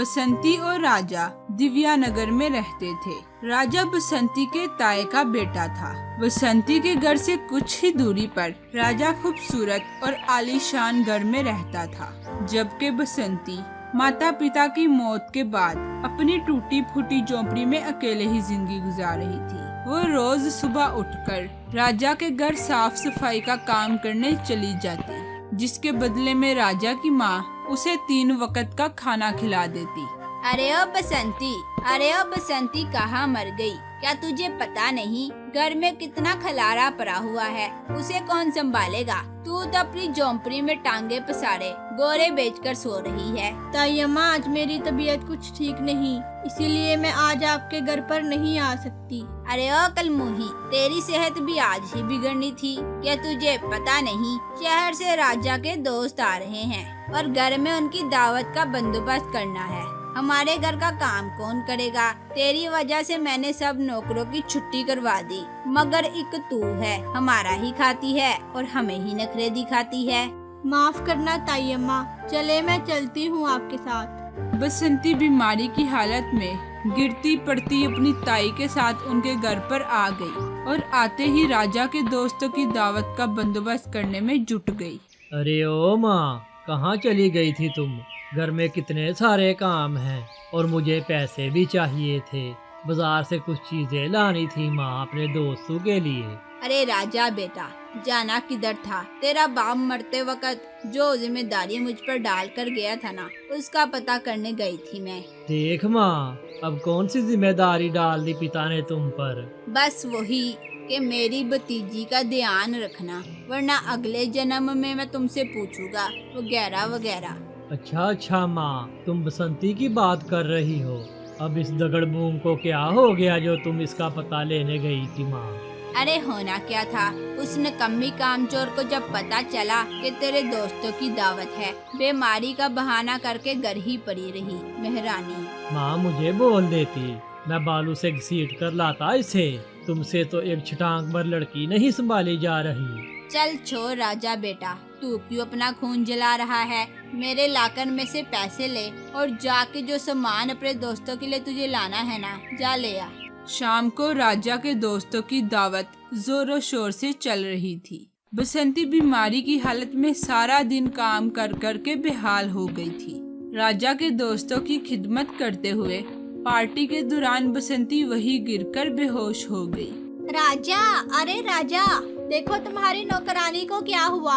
बसंती और राजा दिव्यानगर में रहते थे। राजा बसंती के ताए का बेटा था। बसंती के घर से कुछ ही दूरी पर राजा खूबसूरत और आलीशान घर में रहता था, जबकि बसंती माता पिता की मौत के बाद अपनी टूटी फूटी झोंपड़ी में अकेले ही जिंदगी गुजार रही थी। वो रोज सुबह उठकर राजा के घर साफ सफाई का काम करने चली जाती, जिसके बदले में राजा की माँ उसे 3 वक्त का खाना खिला देती। अरे ओ बसंती कहाँ मर गई? क्या तुझे पता नहीं घर में कितना खलारा पड़ा हुआ है, उसे कौन संभालेगा? तू तो अपनी झोंपड़ी में टांगे पसारे गोरे बेचकर सो रही है। ताई अम्मा, आज मेरी तबीयत कुछ ठीक नहीं, इसीलिए मैं आज आपके घर पर नहीं आ सकती। अरे ओ कलमुही, तेरी सेहत भी आज ही बिगड़नी थी। क्या तुझे पता नहीं शहर से राजा के दोस्त आ रहे हैं और घर में उनकी दावत का बंदोबस्त करना है। हमारे घर का काम कौन करेगा? तेरी वजह से मैंने सब नौकरों की छुट्टी करवा दी, मगर एक तू है, हमारा ही खाती है और हमें ही नखरे दिखाती है। माफ करना ताई अम्मा, चले मैं चलती हूँ आपके साथ। बसंती बीमारी की हालत में गिरती पड़ती अपनी ताई के साथ उनके घर पर आ गई और आते ही राजा के दोस्तों की दावत का बंदोबस्त करने में जुट गई। अरे ओ माँ, कहाँ चली गई थी तुम? घर में कितने सारे काम हैं और मुझे पैसे भी चाहिए थे। बाजार से कुछ चीजें लानी थी माँ अपने दोस्तों के लिए। अरे राजा बेटा, जाना किधर था? तेरा बाप मरते वक्त जो जिम्मेदारी मुझ पर डाल कर गया था ना, उसका पता करने गई थी मैं। देख माँ, अब कौन सी जिम्मेदारी डाल दी पिता ने तुम पर? बस वही कि मेरी भतीजी का ध्यान रखना, वरना अगले जन्म में मैं तुमसे पूछूंगा वगैरह वगैरह। अच्छा माँ, तुम बसंती की बात कर रही हो। अब इस दगड़बूम को क्या हो गया जो तुम इसका पता लेने गई थी माँ? अरे होना क्या था, उस निकम्मी कामचोर को जब पता चला कि तेरे दोस्तों की दावत है, बीमारी का बहाना करके घर ही पड़ी रही मेहरानी। माँ मुझे बोल देती, मैं बालू से घसीट कर लाता इसे। तुमसे तो एक छटांग भर लड़की नहीं संभाली जा रही। चल छोड़ राजा बेटा, तू क्यों अपना खून जला रहा है? मेरे लाकर में से पैसे ले और जाके जो सामान अपने दोस्तों के लिए तुझे लाना है ना, जा ले आ। शाम को राजा के दोस्तों की दावत जोरों शोर से चल रही थी। बसंती बीमारी की हालत में सारा दिन काम कर कर के बेहाल हो गई थी। राजा के दोस्तों की खिदमत करते हुए पार्टी के दौरान बसंती वही गिरकर बेहोश हो गई। राजा, अरे राजा, देखो तुम्हारी नौकरानी को क्या हुआ।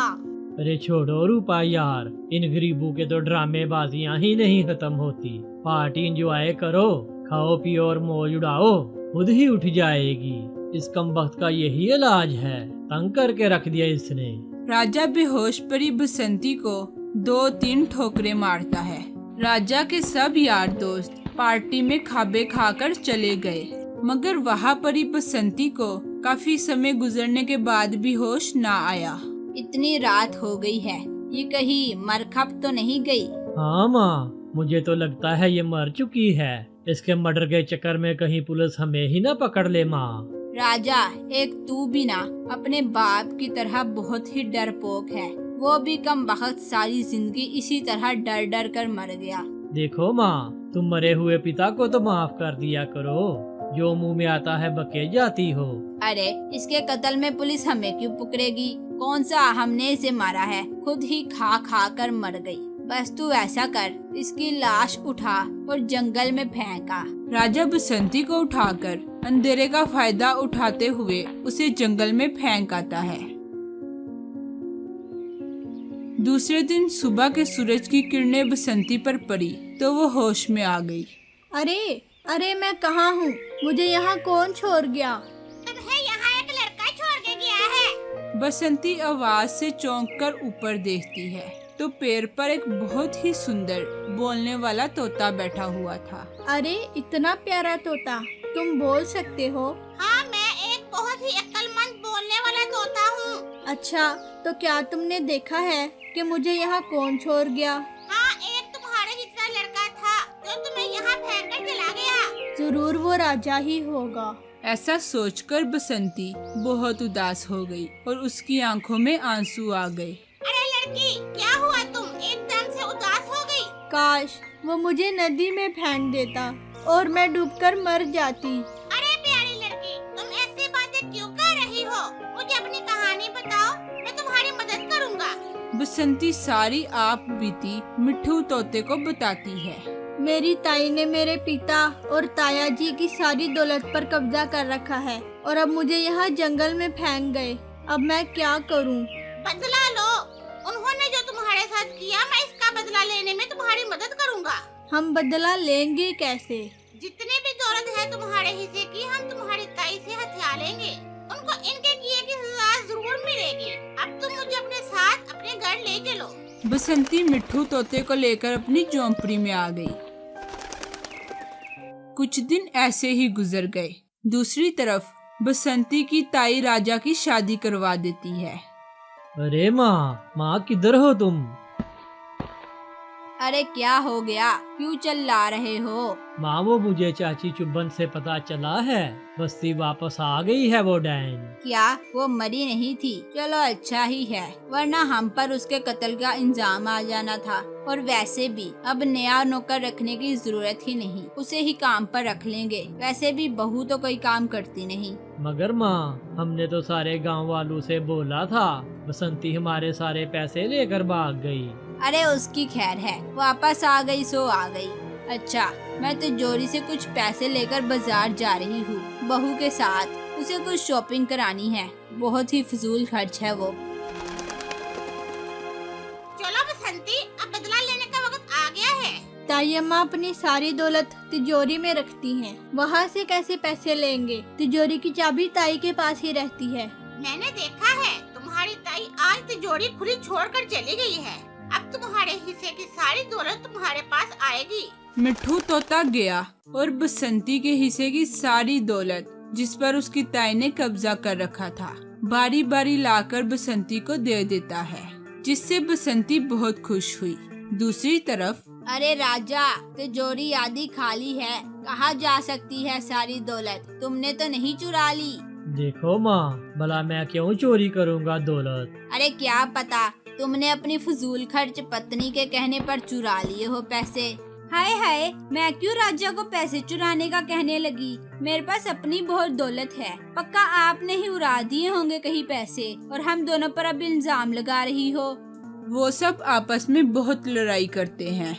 अरे छोड़ो रूपा यार, इन गरीबों के तो ड्रामेबाजियां ही नहीं खत्म होती। पार्टी एंजॉय करो, खाओ पियो और मौज उड़ाओ, खुद ही उठ जाएगी। इस कमबख्त का यही इलाज है, तंग करके रख दिया इसने। राजा बेहोश पड़ी बसंती को 2-3 ठोकरें मारता है। राजा के सब यार दोस्त पार्टी में खाबे खाकर चले गए, मगर वहाँ पड़ी बसंती को काफी समय गुजरने के बाद भी होश ना आया। इतनी रात हो गई है, ये कहीं मर खप तो नहीं गई? हाँ माँ, मुझे तो लगता है ये मर चुकी है। इसके मर्डर के चक्कर में कहीं पुलिस हमें ही ना पकड़ ले माँ। राजा, एक तू भी ना अपने बाप की तरह बहुत ही डरपोक है। वो भी कम वक्त सारी जिंदगी इसी तरह डर डर कर मर गया। देखो माँ, तुम मरे हुए पिता को तो माफ कर दिया करो, जो मुंह में आता है बके जाती हो। अरे इसके कत्ल में पुलिस हमें क्यों पकड़ेगी? कौन सा हमने इसे मारा है, खुद ही खा खा कर मर गई। बस तू ऐसा कर, इसकी लाश उठा और जंगल में फेंका। राजा बसंती को उठाकर अंधेरे का फायदा उठाते हुए उसे जंगल में फेंक आता है। दूसरे दिन सुबह के सूरज की किरणें बसंती पर पड़ी तो वो होश में आ गई। अरे मैं कहाँ हूँ? मुझे यहाँ कौन छोड़ गया? तुम्हें यहाँ एक लड़का छोड़ के गया है। बसंती आवाज से चौंक कर ऊपर देखती है तो पेड़ पर एक बहुत ही सुंदर बोलने वाला तोता बैठा हुआ था। अरे इतना प्यारा तोता, तुम बोल सकते हो? हाँ, मैं एक बहुत ही अक्लमंद बोलने वाला तोता हूँ। अच्छा, तो क्या तुमने देखा है कि मुझे यहाँ कौन छोड़ गया? हाँ, एक तुम्हारे जितना लड़का था जो तुम्हें यहाँ फेंक कर चला गया। जरूर वो राजा ही होगा। ऐसा सोचकर बसंती बहुत उदास हो गई और उसकी आंखों में आंसू आ गए। अरे लड़की, क्या हुआ? तुम एकदम से उदास हो गई? काश वो मुझे नदी में फेंक देता और मैं डूबकर मर जाती। अरे प्यारी लड़की, तुम ऐसी बातें क्यों कर रही हो? मुझे अपनी कहानी बताओ, मैं तुम्हारी मदद करूँगा। बसंती सारी आप बीती मिट्ठू तोते को बताती है। मेरी ताई ने मेरे पिता और ताया जी की सारी दौलत पर कब्जा कर रखा है और अब मुझे यहाँ जंगल में फेंक गए। अब मैं क्या करूँ? बदला लो। उन्होंने जो तुम्हारे साथ किया, मैं इसका बदला लेने में तुम्हारी मदद करूँगा। हम बदला लेंगे कैसे? जितनी भी दौलत है तुम्हारे हिस्से की, हम तुम्हारी ताई से हथिया लेंगे। उनको इनके किए की सजा जरूर मिलेगी। अब तुम मुझे अपने साथ अपने घर ले चलो। बसंती मिट्ठू तोते को लेकर अपनी झोंपड़ी में आ गई। कुछ दिन ऐसे ही गुजर गए। दूसरी तरफ बसंती की ताई राजा की शादी करवा देती है। अरे माँ किधर हो तुम? अरे क्या हो गया, क्यों चिल्ला रहे हो? माँ वो मुझे चाची चुब्बन से पता चला है, बस्ती वापस आ गई है वो डैन। क्या वो मरी नहीं थी? चलो अच्छा ही है, वरना हम पर उसके कत्ल का इल्जाम आ जाना था। और वैसे भी अब नया नौकर रखने की जरूरत ही नहीं, उसे ही काम पर रख लेंगे। वैसे भी बहू तो कोई काम करती नहीं। मगर माँ, हमने तो सारे गांव वालों से बोला था, बसंती हमारे सारे पैसे लेकर भाग गई। अरे उसकी खैर है, वापस आ गई सो आ गई। अच्छा, मैं तिजोरी से कुछ पैसे लेकर बाजार जा रही हूँ बहू के साथ। उसे कुछ शॉपिंग करानी है, बहुत ही फजूल खर्च है वो। चलो बसंती, अब बदला लेने का वक्त आ गया है। ताई अम्मा अपनी सारी दौलत तिजोरी में रखती हैं। वहाँ से कैसे पैसे लेंगे? तिजोरी की चाबी ताई के पास ही रहती है। मैंने देखा है, तुम्हारी ताई आज तिजोरी खुली छोड़कर चली गई है। अब तुम्हारे हिस्से की सारी दौलत तुम्हारे पास आएगी। मिट्ठू तोता गया और बसंती के हिस्से की सारी दौलत, जिस पर उसकी ताई ने कब्जा कर रखा था, बारी बारी लाकर बसंती को दे देता है, जिससे बसंती बहुत खुश हुई। दूसरी तरफ अरे राजा, तिजोरी आधी खाली है, कहाँ जा सकती है सारी दौलत? तुमने तो नहीं चुरा ली? देखो माँ, भला मैं क्यों चोरी करूँगा दौलत? अरे क्या पता, तुमने अपनी फजूल खर्च पत्नी के कहने पर चुरा लिए हो पैसे। हाय हाय, मैं क्यों राजा को पैसे चुराने का कहने लगी? मेरे पास अपनी बहुत दौलत है। पक्का आपने ही उड़ा दिए होंगे कहीं पैसे और हम दोनों पर अब इल्जाम लगा रही हो। वो सब आपस में बहुत लड़ाई करते हैं।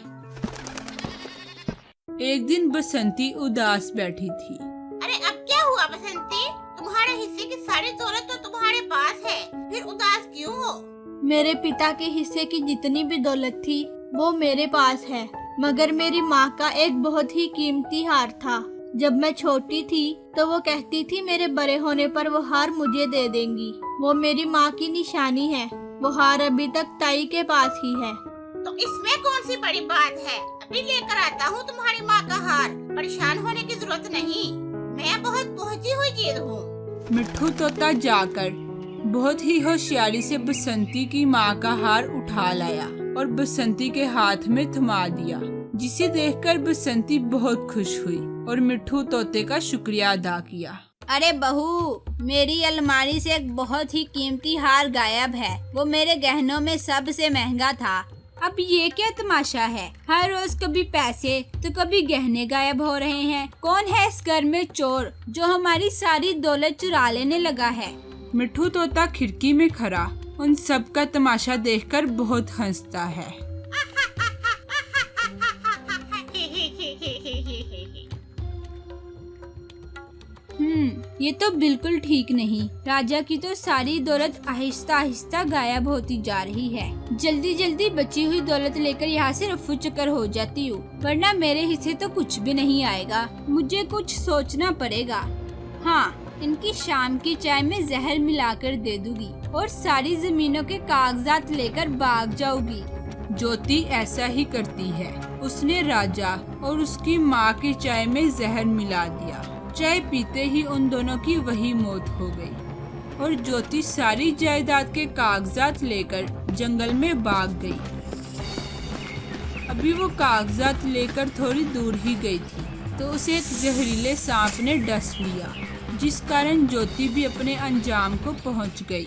एक दिन बसंती उदास बैठी थी। अरे अब क्या हुआ बसंती? तुम्हारे हिस्से की सारी दौलत तो तुम्हारे पास है, फिर उदास क्यों हो? मेरे पिता के हिस्से की जितनी भी दौलत थी वो मेरे पास है, मगर मेरी माँ का एक बहुत ही कीमती हार था। जब मैं छोटी थी तो वो कहती थी मेरे बड़े होने पर वो हार मुझे दे देंगी। वो मेरी माँ की निशानी है। वो हार अभी तक ताई के पास ही है। तो इसमें कौन सी बड़ी बात है? अभी लेकर आता हूँ तुम्हारी माँ का हार। परेशान होने की जरूरत नहीं, मैं बहुत पहुँची हुई चीज हूँ। मिट्ठू तोता जाकर बहुत ही होशियारी से बसंती की माँ का हार उठा लाया और बसंती के हाथ में थमा दिया, जिसे देखकर बसंती बहुत खुश हुई और मिट्ठू तोते का शुक्रिया अदा किया। अरे बहू, मेरी अलमारी से एक बहुत ही कीमती हार गायब है। वो मेरे गहनों में सबसे महंगा था। अब ये क्या तमाशा है? हर रोज कभी पैसे तो कभी गहने गायब हो रहे हैं। कौन है इस घर में चोर जो हमारी सारी दौलत चुरा लेने लगा है? मिट्ठू तोता खिड़की में खड़ा उन सब का तमाशा देखकर बहुत हंसता है। ये तो बिल्कुल ठीक नहीं। राजा की तो सारी दौलत आहिस्ता आहिस्ता गायब होती जा रही है। जल्दी जल्दी बची हुई दौलत लेकर यहाँ से रफू चक्कर हो जाती हूँ, वरना मेरे हिस्से तो कुछ भी नहीं आएगा। मुझे कुछ सोचना पड़ेगा। हाँ, इनकी शाम की चाय में जहर मिलाकर दे दूंगी और सारी जमीनों के कागजात लेकर भाग जाऊंगी। ज्योति ऐसा ही करती है। उसने राजा और उसकी माँ की चाय में जहर मिला दिया। चाय पीते ही उन दोनों की वही मौत हो गई और ज्योति सारी जायदाद के कागजात लेकर जंगल में भाग गई। अभी वो कागजात लेकर थोड़ी दूर ही गई थी तो उसे एक जहरीले सांप ने डस लिया, जिस कारण ज्योति भी अपने अंजाम को पहुंच गई।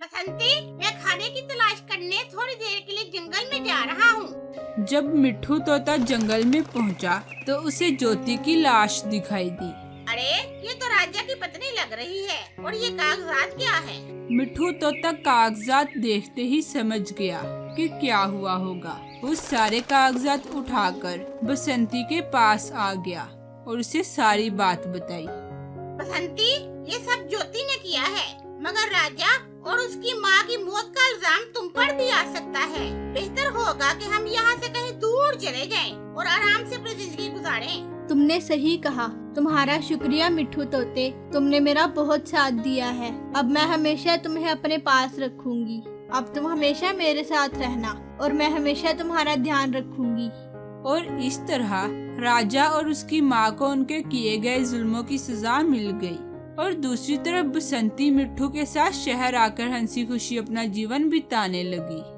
बसंती, मैं खाने की तलाश करने थोड़ी देर के लिए जंगल में जा रहा हूँ। जब मिट्ठू तोता जंगल में पहुंचा, तो उसे ज्योति की लाश दिखाई दी। अरे ये तो राजा की पत्नी लग रही है। और ये कागजात क्या है? मिट्ठू तोता कागजात देखते ही समझ गया कि क्या हुआ होगा। वो सारे कागजात उठाकर बसंती के पास आ गया और उसे सारी बात बताई। बसंती, ये सब ज्योति ने किया है, मगर राजा और उसकी माँ की मौत का इल्जाम तुम पर भी आ सकता है। बेहतर होगा कि हम यहाँ से कहीं दूर चले जाएं और आराम से अपनी जिंदगी गुजारें। तुमने सही कहा। तुम्हारा शुक्रिया मिट्ठू तोते, तुमने मेरा बहुत साथ दिया है। अब मैं हमेशा तुम्हें अपने पास रखूंगी। अब तुम हमेशा मेरे साथ रहना और मैं हमेशा तुम्हारा ध्यान रखूंगी। और इस तरह राजा और उसकी माँ को उनके किए गए जुल्मों की सजा मिल गई। और दूसरी तरफ बसंती मिट्ठू के साथ शहर आकर हंसी खुशी अपना जीवन बिताने लगी।